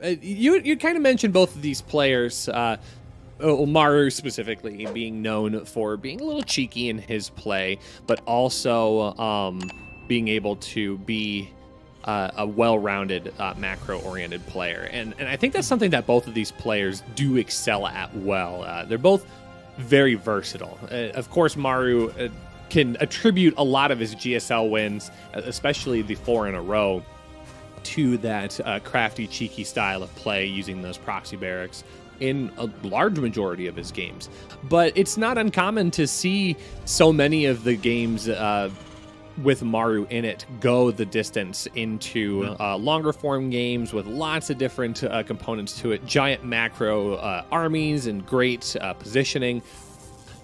You kind of mentioned both of these players. Maru specifically being known for being a little cheeky in his play, but also being able to be a well-rounded, macro-oriented player. And I think that's something that both of these players do excel at well. They're both very versatile. Of course, Maru can attribute a lot of his GSL wins, especially the 4 in a row, to that crafty, cheeky style of play using those proxy barracks in a large majority of his games. But it's not uncommon to see so many of the games with Maru in it go the distance into longer form games with lots of different components to it, giant macro armies and great positioning.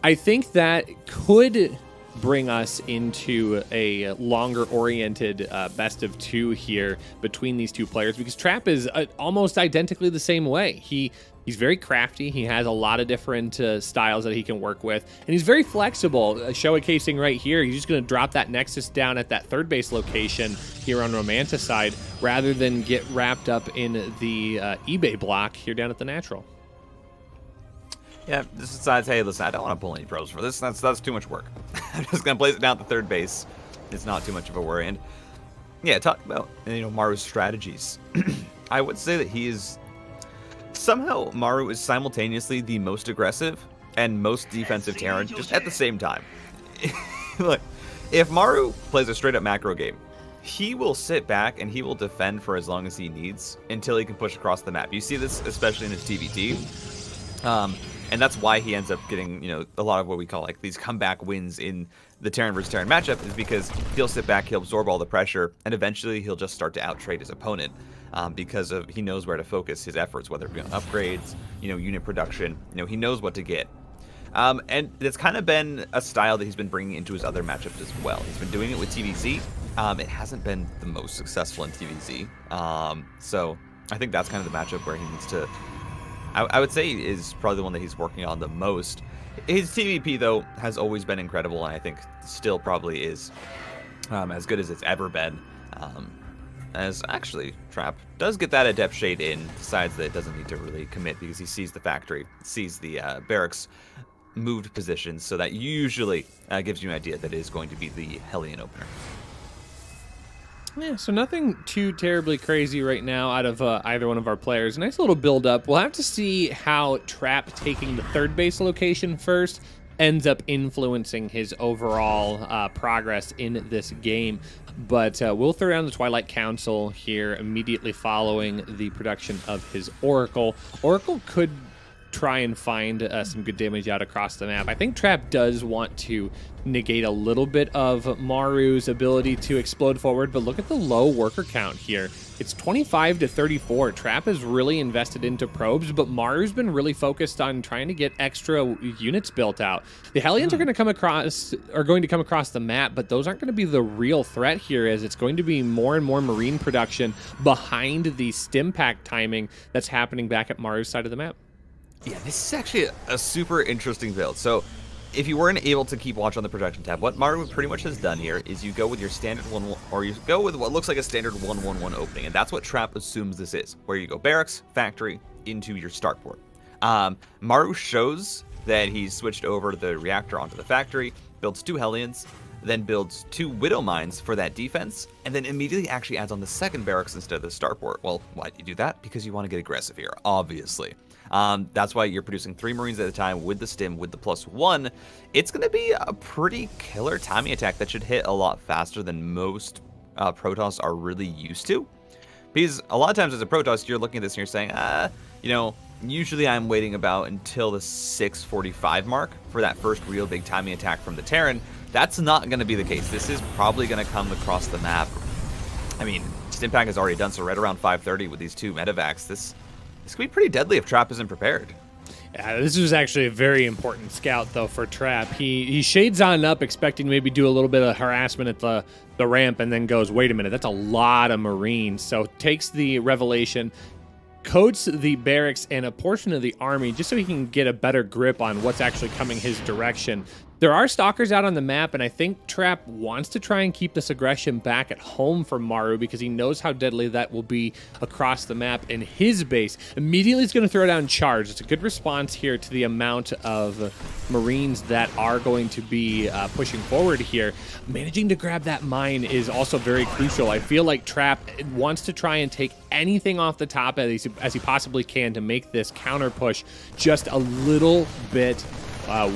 I think that could bring us into a longer oriented best of 2 here between these two players, because Trap is almost identically the same way. He's very crafty. He has a lot of different styles that he can work with, and he's very flexible. Showcasing right here, he's just going to drop that Nexus down at that third base location here on Romanticide, rather than get wrapped up in the eBay block here down at the Natural. Yeah, just decides, hey, listen, I don't want to pull any pros for this. That's too much work. I'm just going to place it down at the third base. It's not too much of a worry. And yeah, talk about, Maru's strategies. I would say that he is... Somehow, Maru is simultaneously the most aggressive and most defensive Terran just at the same time. Look, if Maru plays a straight-up macro game, he will sit back and he will defend for as long as he needs until he can push across the map. You see this especially in his TVT. And that's why he ends up getting, a lot of what we call like these comeback wins in the Terran versus Terran matchup, is because he'll sit back, he'll absorb all the pressure, and eventually he'll just start to outtrade his opponent because he knows where to focus his efforts, whether it be on upgrades, unit production. He knows what to get. And it's kind of been a style that he's been bringing into his other matchups as well. He's been doing it with TVZ. It hasn't been the most successful in TVZ. So I think that's kind of the matchup where he needs to... I would say is probably the one that he's working on the most. His TVP, though, has always been incredible, and I think still probably is as good as it's ever been. As actually, Trap does get that Adept Shade in, decides that it doesn't need to really commit because he sees the factory, sees the barracks moved positions, so that usually gives you an idea that it is going to be the Hellion opener. Yeah, so nothing too terribly crazy right now out of either one of our players. Nice little build up. We'll have to see how Trap taking the third base location first ends up influencing his overall progress in this game. But we'll throw down the Twilight Council here immediately following the production of his Oracle. Oracle could try and find some good damage out across the map. I think Trap does want to negate a little bit of Maru's ability to explode forward, but look at the low worker count here. It's 25 to 34. Trap is really invested into probes, but Maru's been really focused on trying to get extra units built out. The Hellions are going to come across the map, but those aren't going to be the real threat here, as it's going to be more and more Marine production behind the stim pack timing that's happening back at Maru's side of the map. Yeah, this is actually a super interesting build. So if you weren't able to keep watch on the production tab, what Maru pretty much has done here is you go with your standard or you go with what looks like a standard 1-1-1 opening, and that's what Trap assumes this is, where you go barracks, factory, into your start port. Maru shows that he's switched over the reactor onto the factory, builds 2 Hellions, then builds 2 Widow Mines for that defense, and then immediately actually adds on the second barracks instead of the start port. Well, why do you do that? Because you want to get aggressive here, obviously. That's why you're producing 3 Marines at a time with the stim, with the +1. It's going to be a pretty killer timing attack that should hit a lot faster than most Protoss are really used to. Because a lot of times as a Protoss, you're looking at this and you're saying, usually I'm waiting about until the 6:45 mark for that first real big timing attack from the Terran. That's not going to be the case. This is probably going to come across the map. I mean, Stimpack has already done so right around 5:30 with these 2 medevacs. This could be pretty deadly if Trap isn't prepared. Yeah, this was actually a very important scout, though, for Trap. He shades on up, expecting to maybe do a little bit of harassment at the ramp, and then goes, wait a minute, that's a lot of Marines. So takes the Revelation, coats the barracks and a portion of the army just so he can get a better grip on what's actually coming his direction. There are stalkers out on the map, and I think Trap wants to try and keep this aggression back at home for MARU because he knows how deadly that will be across the map in his base. Immediately he's going to throw down charge. It's a good response here to the amount of Marines that are going to be pushing forward here. Managing to grab that mine is also very crucial. I feel like Trap wants to try and take anything off the top as he possibly can to make this counter push just a little bit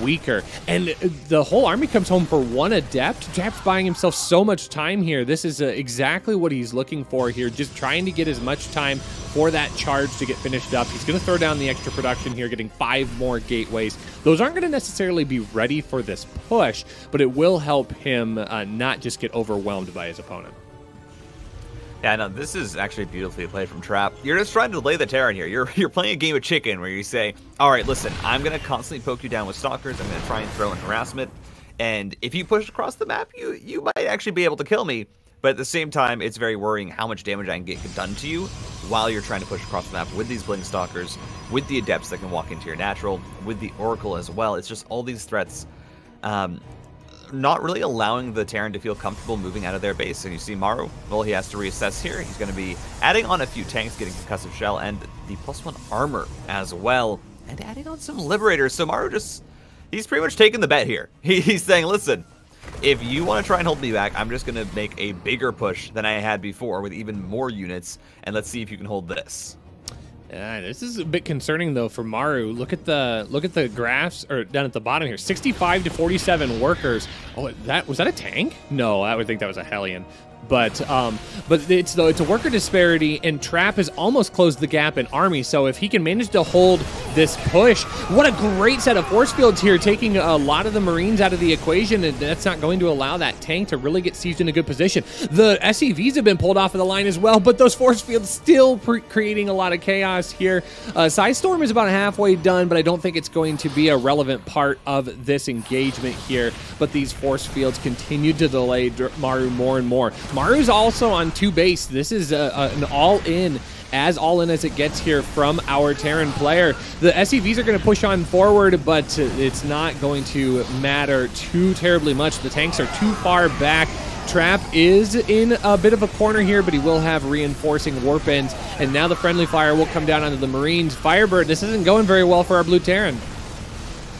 weaker. And the whole army comes home for one adept. Trap's buying himself so much time here. This is exactly what he's looking for here, just trying to get as much time for that charge to get finished up. He's going to throw down the extra production here, getting 5 more gateways. Those aren't going to necessarily be ready for this push, but it will help him not just get overwhelmed by his opponent. Yeah, no, this is actually beautifully played from Trap. You're just trying to lay the terror in here. You're playing a game of chicken where you say, all right, listen, I'm going to constantly poke you down with stalkers. I'm going to try and throw in harassment. And if you push across the map, you might actually be able to kill me. But at the same time, it's very worrying how much damage I can get done to you while you're trying to push across the map with these Blink Stalkers, with the Adepts that can walk into your natural, with the Oracle as well. It's just all these threats not really allowing the Terran to feel comfortable moving out of their base. And you see MARU, well, he has to reassess here. He's going to be adding on a few tanks, getting Concussive Shell, and the +1 armor as well, and adding on some Liberators. So MARU he's pretty much taking the bet here. He's saying, listen, if you want to try and hold me back, I'm just going to make a bigger push than I had before with even more units, and let's see if you can hold this. This is a bit concerning though for MARU. Look at the graphs, or down at the bottom here. 65 to 47 workers. Oh, was that a tank? No, I would think that was a Hellion. But it's a worker disparity, and Trap has almost closed the gap in army. So if he can manage to hold this push, what a great set of force fields here, taking a lot of the Marines out of the equation, and that's not going to allow that tank to really get seized in a good position. The SCVs have been pulled off of the line as well, but those force fields still creating a lot of chaos here. Storm is about halfway done, but I don't think it's going to be a relevant part of this engagement here. But these force fields continue to delay MARU more and more. MARU's also on 2 base. This is an all-in, as all-in as it gets here from our Terran player. The SCVs are going to push on forward, but it's not going to matter too terribly much. The tanks are too far back. Trap is in a bit of a corner here, but he will have reinforcing warp ends, and now the friendly fire will come down onto the Marines. FireBird, this isn't going very well for our blue Terran.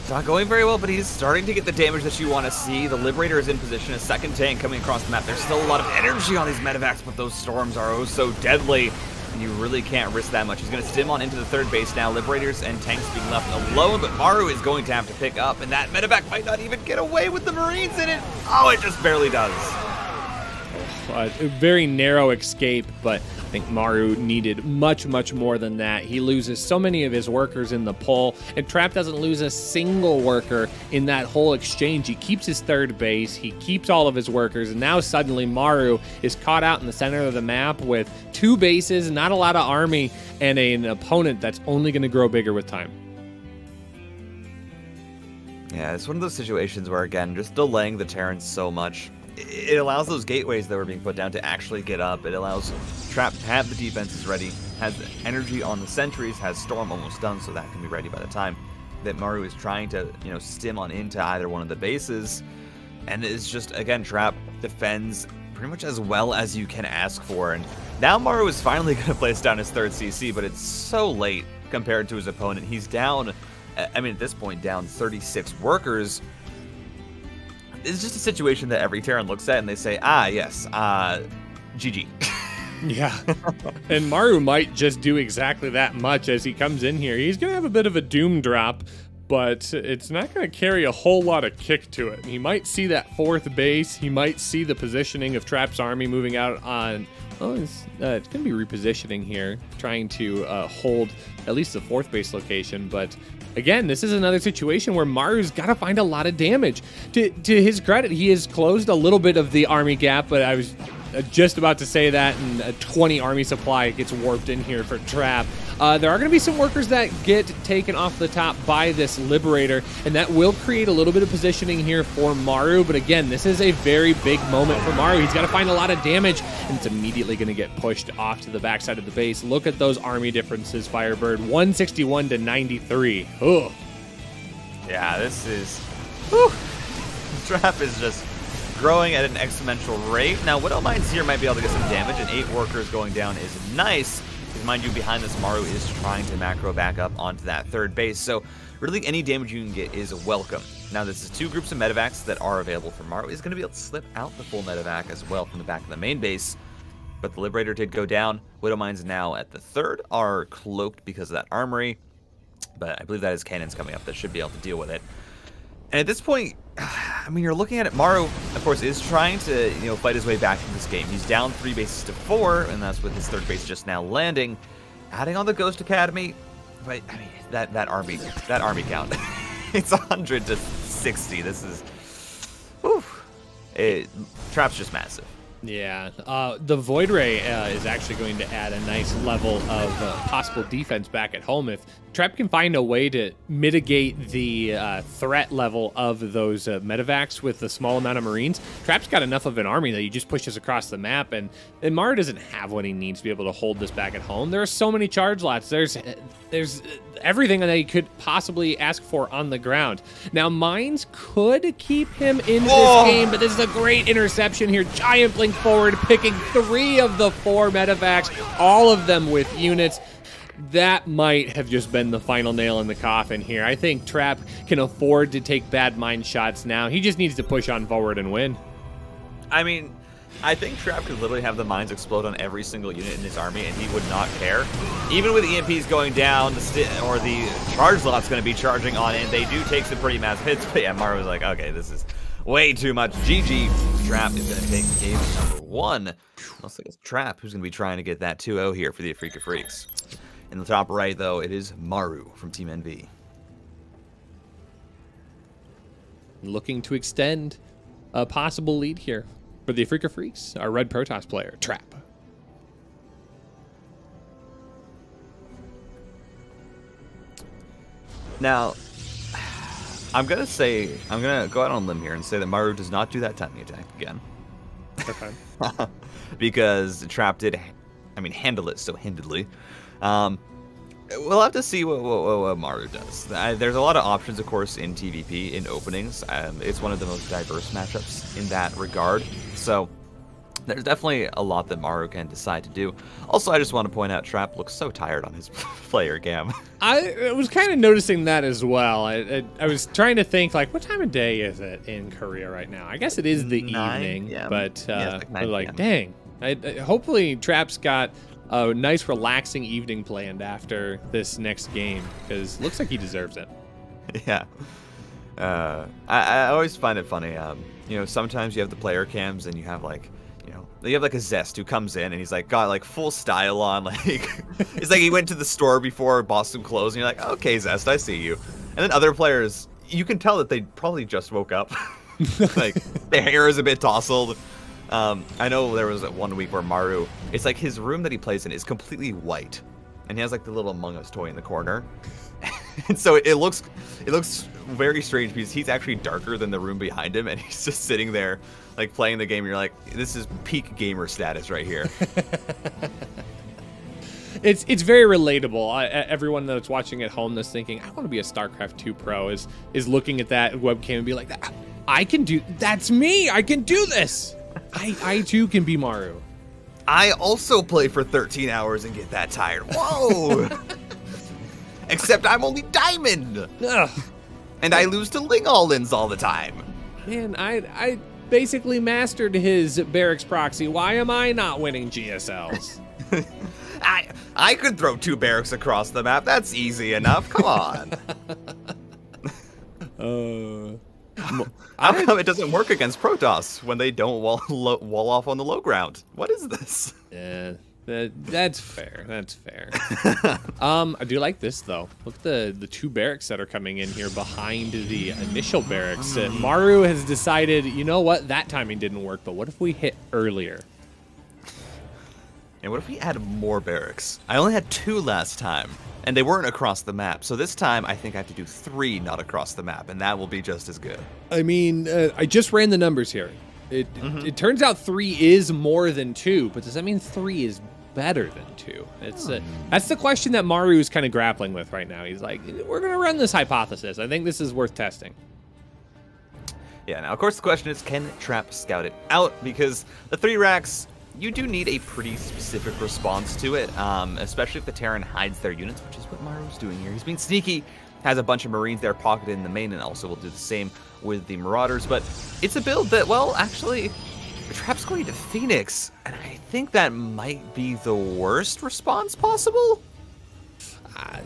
It's not going very well, but he's starting to get the damage that you want to see. The Liberator is in position, a second tank coming across the map. There's still a lot of energy on these medevacs, but those storms are oh so deadly, and you really can't risk that much. He's going to stim on into the 3rd base now. Liberators and tanks being left alone, but MARU is going to have to pick up, and that medevac might not even get away with the Marines in it. Oh, it just barely does. A very narrow escape, but I think MARU needed much, much more than that. He loses so many of his workers in the pull, and Trap doesn't lose a single worker in that whole exchange. He keeps his 3rd base, he keeps all of his workers, and now suddenly MARU is caught out in the center of the map with 2 bases, not a lot of army, and an opponent that's only going to grow bigger with time. Yeah, it's one of those situations where, again, just delaying the Terrans so much, it allows those gateways that were being put down to actually get up. It allows Trap to have the defenses ready, has the energy on the sentries, has Storm almost done, so that can be ready by the time that MARU is trying to, stim on into either one of the bases. And it's just, again, Trap defends pretty much as well as you can ask for. And now MARU is finally going to place down his 3rd CC, but it's so late compared to his opponent. He's down, at this point, down 36 workers. It's just a situation that every Terran looks at and they say, yes, GG. Yeah. And MARU might just do exactly that much as he comes in here. He's going to have a bit of a doom drop, but it's not going to carry a whole lot of kick to it. He might see that 4th base. He might see the positioning of Trap's army moving out on... Oh, it's going to be repositioning here, trying to hold at least the 4th base location, but... Again, this is another situation where MARU's got to find a lot of damage. To his credit, he has closed a little bit of the army gap, but I was just about to say that, and a 20 army supply gets warped in here for Trap. There are going to be some workers that get taken off the top by this Liberator, and that will create a little bit of positioning here for MARU. But again, this is a very big moment for MARU. He's got to find a lot of damage, and it's immediately going to get pushed off to the backside of the base. Look at those army differences, FireBird. 161 to 93. Oh. Yeah, this is... Whew. Trap is just growing at an exponential rate. Now, Widow Mines here might be able to get some damage, and 8 workers going down is nice. Because mind you, behind this, MARU is trying to macro back up onto that third base. So really, any damage you can get is welcome. Now, this is 2 groups of medevacs that are available for MARU. He's going to be able to slip out the full medevac as well from the back of the main base. But the Liberator did go down. Widow Mines now at the third are cloaked because of that armory. But I believe that is cannons coming up that should be able to deal with it. And at this point, I mean, you're looking at it. MARU, of course, is trying to, fight his way back in this game. He's down 3 bases to 4, and that's with his third base just now landing. Adding on the Ghost Academy, but I mean, that army count, it's 100 to 60. This is, Trap's just massive. Yeah, the Void Ray is actually going to add a nice level of possible defense back at home if Trap can find a way to mitigate the threat level of those medevacs with a small amount of Marines. Trap's got enough of an army that he just pushes across the map, and MARU doesn't have what he needs to be able to hold this back at home. There are so many charge lots. There's everything that he could possibly ask for on the ground. Now, Mines could keep him in this game, but this is a great interception here. Giant blink forward, picking 3 of the 4 medevacs, all of them with units. That might have just been the final nail in the coffin here. I think Trap can afford to take bad mine shots now. He just needs to push on forward and win. I mean, I think Trap could literally have the mines explode on every single unit in his army, and he would not care. Even with EMPs going down, the charge lot's going to be charging on it, and they do take some pretty massive hits. But yeah, MARU was like, okay, this is way too much. GG. Trap is going to take game number 1. Looks like it's Trap who's going to be trying to get that 2-0 here for the Afrika Freaks. In the top right, though, it is MARU from Team NV. Looking to extend a possible lead here for the Afrika Freaks, our Red Protoss player, Trap. Now, I'm going to go out on a limb here and say that MARU does not do that timing attack again. Okay. Because Trap did, handle it so handedly. We'll have to see what MARU does. There's a lot of options, of course, in TVP, in openings. It's one of the most diverse matchups in that regard. So there's definitely a lot that MARU can decide to do. Also, I just want to point out Trap looks so tired on his player cam. I was kind of noticing that as well. I was trying to think, like, what time of day is it in Korea right now? I guess it is the evening, but like, dang. Hopefully Trap's got a nice relaxing evening planned after this next game, because looks like he deserves it. Yeah. I always find it funny. Sometimes you have the player cams and you have like a Zest who comes in and he's like got like full style on, like it's like he went to the store before, bought some clothes, and you're like, okay, Zest, I see you. And then other players, you can tell that they probably just woke up. Like their hair is a bit tousled. I know there was one week where MARU, it's like his room that he plays in is completely white, and he has like the little Among Us toy in the corner. And so it looks very strange because he's actually darker than the room behind him, and he's just sitting there like playing the game. And you're like, this is peak gamer status right here. It's very relatable. Everyone that's watching at home that's thinking, I want to be a StarCraft 2 pro is looking at that webcam and be like, that's me. I can do this. I too can be MARU. I also play for 13 hours and get that tired. Whoa. Except I'm only diamond. Ugh. And I lose to Ling-All-Ins all the time. Man, I basically mastered his barracks proxy. Why am I not winning GSLs? I could throw 2 barracks across the map. That's easy enough. Come on. How come it doesn't work against Protoss when they don't wall off on the low ground? What is this? Yeah, that's fair. That's fair. I do like this though. Look at the 2 barracks that are coming in here behind the initial barracks. MARU has decided, you know what? That timing didn't work, but what if we hit earlier? And what if we add more barracks? I only had 2 last time, and they weren't across the map. So this time, I think I have to do 3 not across the map, and that will be just as good. I mean, I just ran the numbers here. It turns out 3 is more than 2, but does that mean 3 is better than 2? That's the question that MARU is kind of grappling with right now. He's like, we're going to run this hypothesis. I think this is worth testing. Yeah, now, of course, the question is, can Trap scout it out? Because the 3 racks, you do need a pretty specific response to it, especially if the Terran hides their units, which is what Maru's doing here. He's being sneaky, has a bunch of Marines there pocketed in the main, and also will do the same with the Marauders. But it's a build that, well, actually, Trap's going to Phoenix, and I think that might be the worst response possible.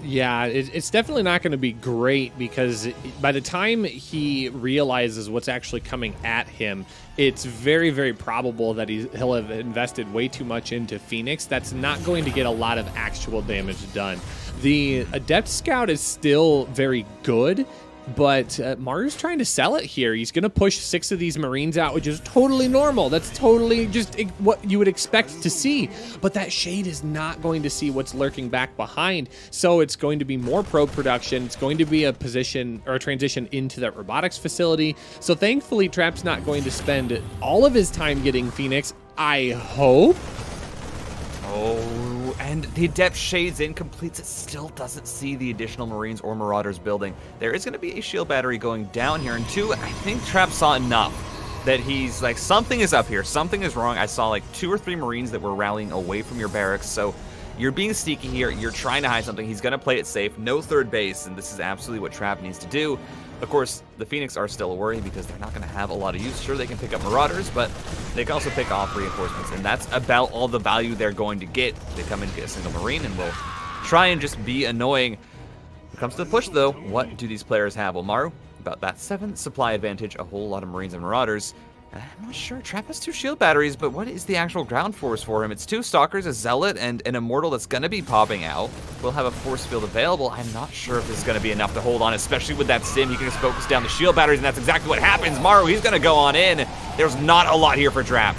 Yeah, it's definitely not going to be great, because by the time he realizes what's actually coming at him, it's very, very probable that he'll have invested way too much into Phoenix. That's not going to get a lot of actual damage done. The Adept Scout is still very good, but Maru's trying to sell it here. He's going to push 6 of these Marines out, which is totally normal. That's totally just what you would expect to see. But that Shade is not going to see what's lurking back behind. So it's going to be more probe production. It's going to be a position or a transition into that robotics facility. So thankfully, Trap's not going to spend all of his time getting Phoenix, I hope. Oh, and the Adept shades in, completes it, still doesn't see the additional Marines or Marauders building. There is going to be a shield battery going down here, and 2, I think Trap saw enough that he's like, something is up here, something is wrong. I saw like 2 or 3 Marines that were rallying away from your barracks, so you're being sneaky here, you're trying to hide something. He's going to play it safe, no third base, and this is absolutely what Trap needs to do. Of course, the Phoenix are still a worry because they're not going to have a lot of use. Sure, they can pick up Marauders, but they can also pick off reinforcements, and that's about all the value they're going to get. They come in and get a single Marine, and will try and just be annoying. When it comes to the push, though, what do these players have? Well, MARU, about that 7 supply advantage, a whole lot of Marines and Marauders. I'm not sure. Trap has 2 shield batteries, but what is the actual ground force for him? It's 2 Stalkers, a Zealot, and an Immortal that's going to be popping out. We'll have a force field available. I'm not sure if this is going to be enough to hold on, especially with that Sim. He can just focus down the shield batteries, and that's exactly what happens. MARU, he's going to go on in. There's not a lot here for Trap.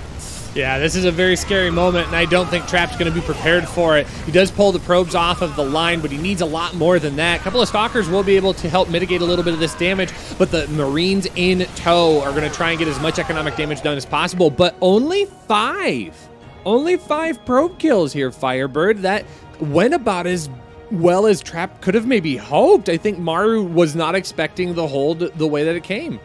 Yeah, this is a very scary moment, and I don't think Trap's going to be prepared for it. He does pull the probes off of the line, but he needs a lot more than that. A couple of Stalkers will be able to help mitigate a little bit of this damage, but the Marines in tow are going to try and get as much economic damage done as possible, but only 5. Only 5 probe kills here, FireBird. That went about as well as Trap could have maybe hoped. I think MARU was not expecting the hold the way that it came.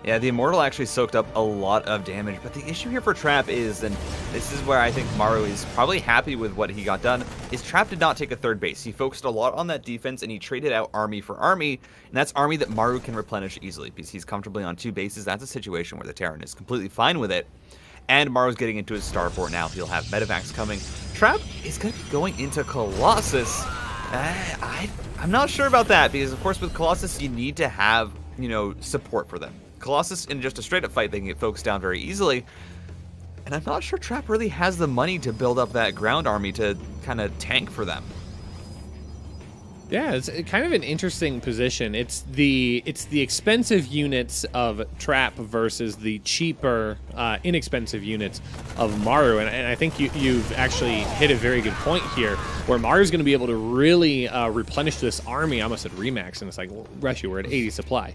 Yeah, the Immortal actually soaked up a lot of damage, but the issue here for Trap is, and this is where I think MARU is probably happy with what he got done, is Trap did not take a third base. He focused a lot on that defense, and he traded out army for army, and that's army that MARU can replenish easily, because he's comfortably on 2 bases. That's a situation where the Terran is completely fine with it, and MARU's getting into his starport now. He'll have medevacs coming. Trap is going to be going into Colossus. I'm not sure about that, because of course with Colossus, you need to have, you know, support for them. Colossus, in just a straight-up fight, they can get focused down very easily. And I'm not sure Trap really has the money to build up that ground army to kind of tank for them. Yeah, it's kind of an interesting position. It's the expensive units of Trap versus the cheaper, inexpensive units of MARU, and I think you've actually hit a very good point here, where MARU's going to be able to really replenish this army. I almost said remax, and it's like, well, Rushi, we're at 80 supply.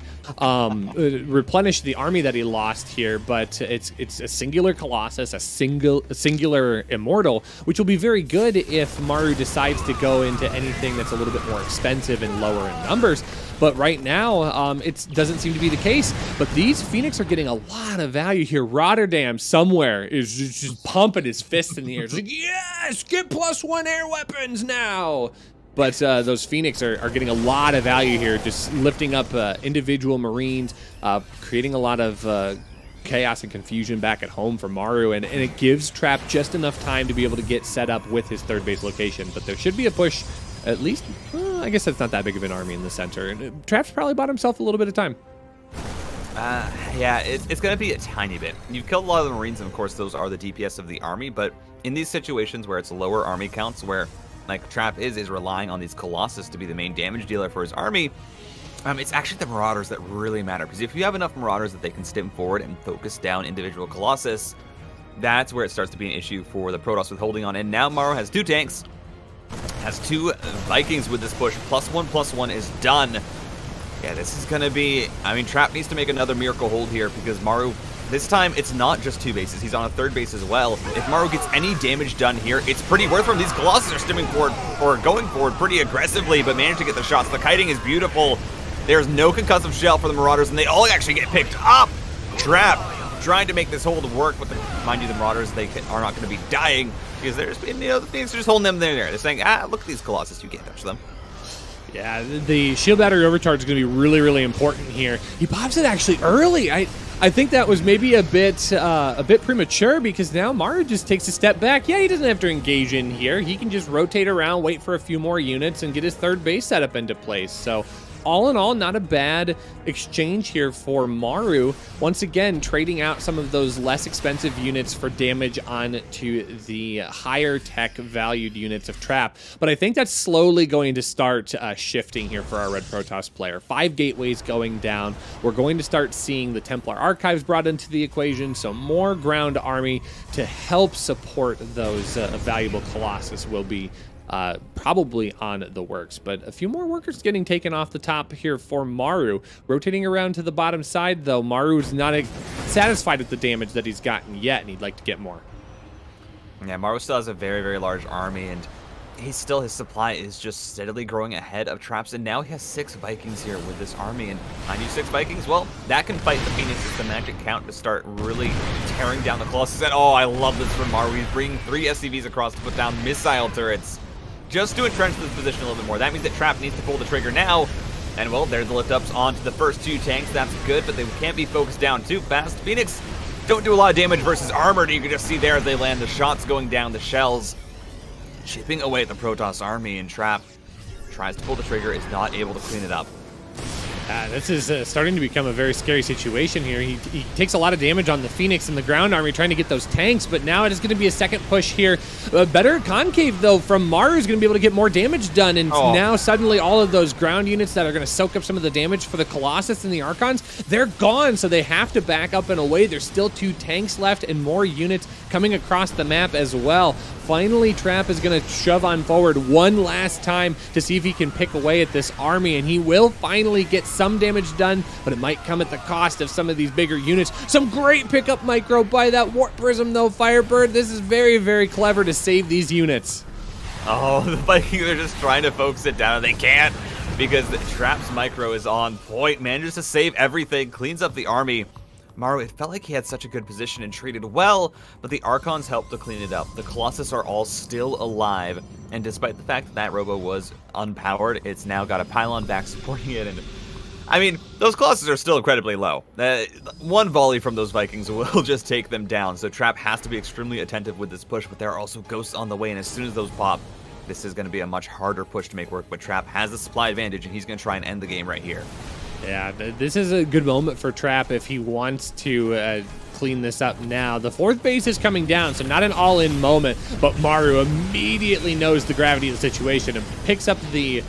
Replenish the army that he lost here, but it's a singular Colossus, a singular Immortal, which will be very good if MARU decides to go into anything that's a little bit more expensive and lower in numbers. But right now, it doesn't seem to be the case. But these Phoenix are getting a lot of value here. Rotterdam somewhere is just pumping his fist in the air. It's like, yes, get +1 air weapons now. But those Phoenix are getting a lot of value here, just lifting up individual Marines, creating a lot of chaos and confusion back at home for MARU, and it gives Trap just enough time to be able to get set up with his third base location. But there should be a push. At least, I guess that's not that big of an army in the center. And Trap's probably bought himself a little bit of time. Yeah, it's going to be a tiny bit. You've killed a lot of the Marines, and of course those are the DPS of the army, but in these situations where it's lower army counts, where like Trap is relying on these Colossus to be the main damage dealer for his army, it's actually the Marauders that really matter, because if you have enough Marauders that they can stim forward and focus down individual Colossus, that's where it starts to be an issue for the Protoss with holding on. And now MARU has 2 tanks, has 2 Vikings with this push. +1/+1 is done. Yeah, this is going to be... I mean, Trap needs to make another miracle hold here, because MARU, this time, it's not just 2 bases. He's on a 3rd base as well. If MARU gets any damage done here, it's pretty worth from these Colossus are stimming forward, or going forward pretty aggressively, but managed to get the shots. The kiting is beautiful. There's no concussive shell for the Marauders, and they all actually get picked up. Trap trying to make this hold work, but mind you, the Marauders, they are not going to be dying because there's, the Phoenix are just holding them there. They're saying, look at these Colossus, you can't touch them. Yeah, the shield battery overcharge is going to be really, really important here. He pops it actually early. I think that was maybe a bit premature because now MARU just takes a step back. Yeah, he doesn't have to engage in here. He can just rotate around, wait for a few more units, and get his third base setup into place. So all in all, not a bad exchange here for MARU. Once again, trading out some of those less expensive units for damage onto the higher tech valued units of Trap. But I think that's slowly going to start shifting here for our Red Protoss player. 5 gateways going down. We're going to start seeing the Templar Archives brought into the equation, so more ground army to help support those valuable Colossus will be probably on the works. But a few more workers getting taken off the top here for MARU. Rotating around to the bottom side, though, MARU's not satisfied with the damage that he's gotten yet, and he'd like to get more. Yeah, MARU still has a very, very large army, and his supply is just steadily growing ahead of Traps, and now he has 6 Vikings here with this army, and 96 Vikings, well, that can fight the Phoenix with the magic count to start really tearing down the Colossus. And oh, I love this from MARU. He's bringing 3 SCVs across to put down missile turrets, just to entrench this position a little bit more. That means that Trap needs to pull the trigger now. And, well, there's the lift-ups onto the first 2 tanks. That's good, but they can't be focused down too fast. Phoenix don't do a lot of damage versus Armored. You can just see there as they land the shots going down, the shells chipping away at the Protoss army, and Trap tries to pull the trigger, is not able to clean it up. This is starting to become a very scary situation here. He takes a lot of damage on the Phoenix and the ground army trying to get those tanks, but now it is going to be a second push here. Better concave, though, from MARU is going to be able to get more damage done, and now suddenly all of those ground units that are going to soak up some of the damage for the Colossus and the Archons, they're gone, so they have to back up and away. There's still 2 tanks left and more units coming across the map as well. Finally, Trap is going to shove on forward one last time to see if he can pick away at this army, and he will finally get some damage done, but it might come at the cost of some of these bigger units. Some great pickup micro by that Warp Prism, though, FireBird. This is very, very clever to save these units. Oh, the Vikings are just trying to focus it down, and they can't because the Trap's micro is on point. Manages to save everything, cleans up the army. MARU, it felt like he had such a good position and traded well, but the Archons helped to clean it up. The Colossus are all still alive, and despite the fact that that Robo was unpowered, it's now got a pylon back supporting it, and I mean, those Colossus are still incredibly low. One volley from those Vikings will just take them down, so Trap has to be extremely attentive with this push, but there are also ghosts on the way, and as soon as those pop, this is going to be a much harder push to make work, but Trap has the supply advantage, and he's going to try and end the game right here. Yeah, this is a good moment for Trap if he wants to clean this up now. The 4th base is coming down, so not an all-in moment, but MARU immediately knows the gravity of the situation and picks up the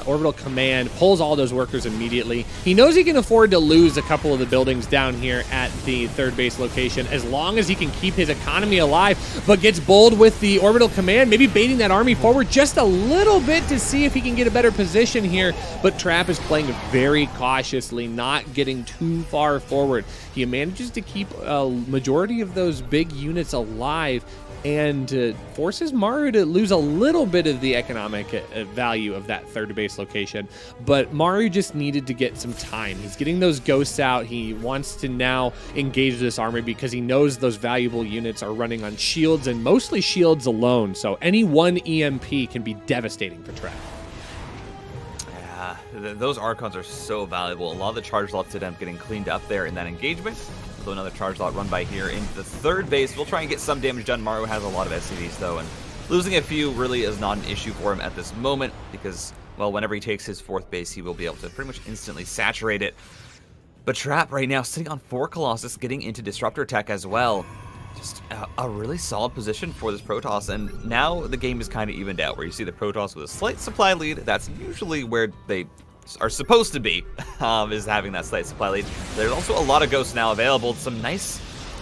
orbital command, pulls all those workers immediately. He knows he can afford to lose a couple of the buildings down here at the 3rd base location as long as he can keep his economy alive, but gets bold with the orbital command, maybe baiting that army forward just a little bit to see if he can get a better position here, but Trap is playing very cautiously, not getting too far forward. He manages to keep a majority of those big units alive and forces MARU to lose a little bit of the economic value of that 3rd base location. But MARU just needed to get some time. He's getting those ghosts out. He wants to now engage this army because he knows those valuable units are running on shields and mostly shields alone. So any one EMP can be devastating for Trap. Yeah, those Archons are so valuable. A lot of the charge lots end up getting cleaned up there in that engagement. So another charge lot run by here into the 3rd base. We'll try and get some damage done. MARU has a lot of SCVs though, and losing a few really is not an issue for him at this moment because, well, whenever he takes his 4th base, he will be able to pretty much instantly saturate it. But Trap right now sitting on 4 Colossus, getting into Disruptor tech as well. Just a really solid position for this Protoss, and now the game is kind of evened out, where you see the Protoss with a slight supply lead. That's usually where they are supposed to be, is having that slight supply lead. There's also a lot of ghosts now available. Some nice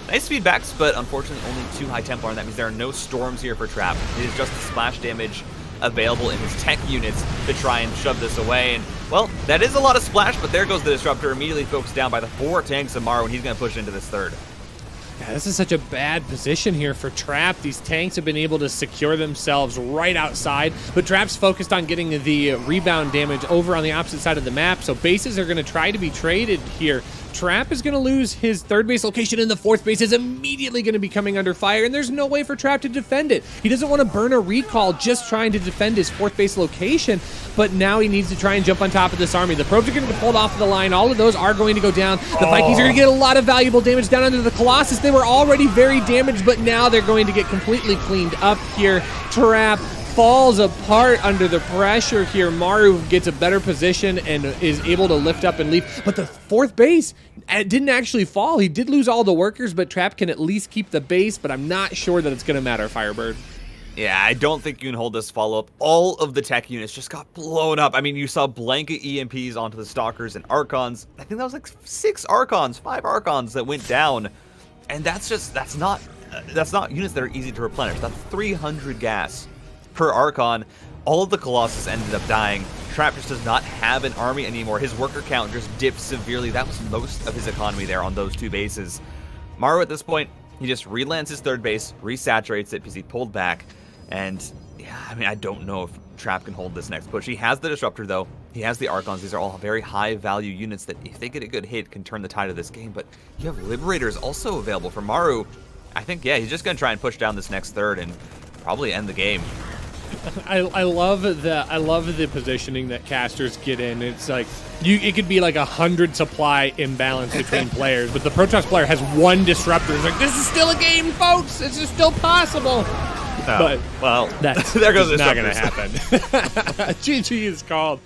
feedbacks, but unfortunately only 2 High Templar, and that means there are no storms here for Trap. It is just the splash damage available in his tech units to try and shove this away. And, well, that is a lot of splash, but there goes the Disruptor, immediately focused down by the 4 tanks of MARU, and he's going to push into this 3rd. Yeah, this is such a bad position here for Trap. These tanks have been able to secure themselves right outside, but Trap's focused on getting the rebound damage over on the opposite side of the map, so bases are going to try to be traded here. Trap is going to lose his third base location, and the fourth base is immediately going to be coming under fire, and there's no way for Trap to defend it. He doesn't want to burn a recall just trying to defend his fourth base location, but now he needs to try and jump on top of this army. The probes are going to get pulled off the line. All of those are going to go down. The Vikings are going to get a lot of valuable damage down under the Colossus. They were already very damaged, but now they're going to get completely cleaned up here. Trap falls apart under the pressure here. MARU gets a better position and is able to lift up and leave. But the fourth base didn't actually fall. He did lose all the workers, but Trap can at least keep the base, but I'm not sure that it's going to matter, FireBird. Yeah, I don't think you can hold this follow-up. All of the tech units just got blown up. I mean, you saw blanket EMPs onto the Stalkers and Archons. I think that was like 5 Archons that went down. And that's not units that are easy to replenish. That's 300 gas per Archon. All of the Colossus ended up dying. Trap just does not have an army anymore. His worker count just dipped severely. That was most of his economy there on those 2 bases. MARU at this point, he just relands his third base, resaturates it because he pulled back. And yeah, I mean, I don't know if Trap can hold this next push. He has the Disruptor though. He has the Archons. These are all very high value units that if they get a good hit can turn the tide of this game. But you have Liberators also available for MARU. I think, yeah, he's just going to try and push down this next third and probably end the game. I love the positioning that casters get in. It's like it could be like 100 supply imbalance between players, but the Protoss player has 1 disruptor. It's like, this is still a game, folks. This is still possible. Oh, but well, that's there goes not going to happen. GG is called.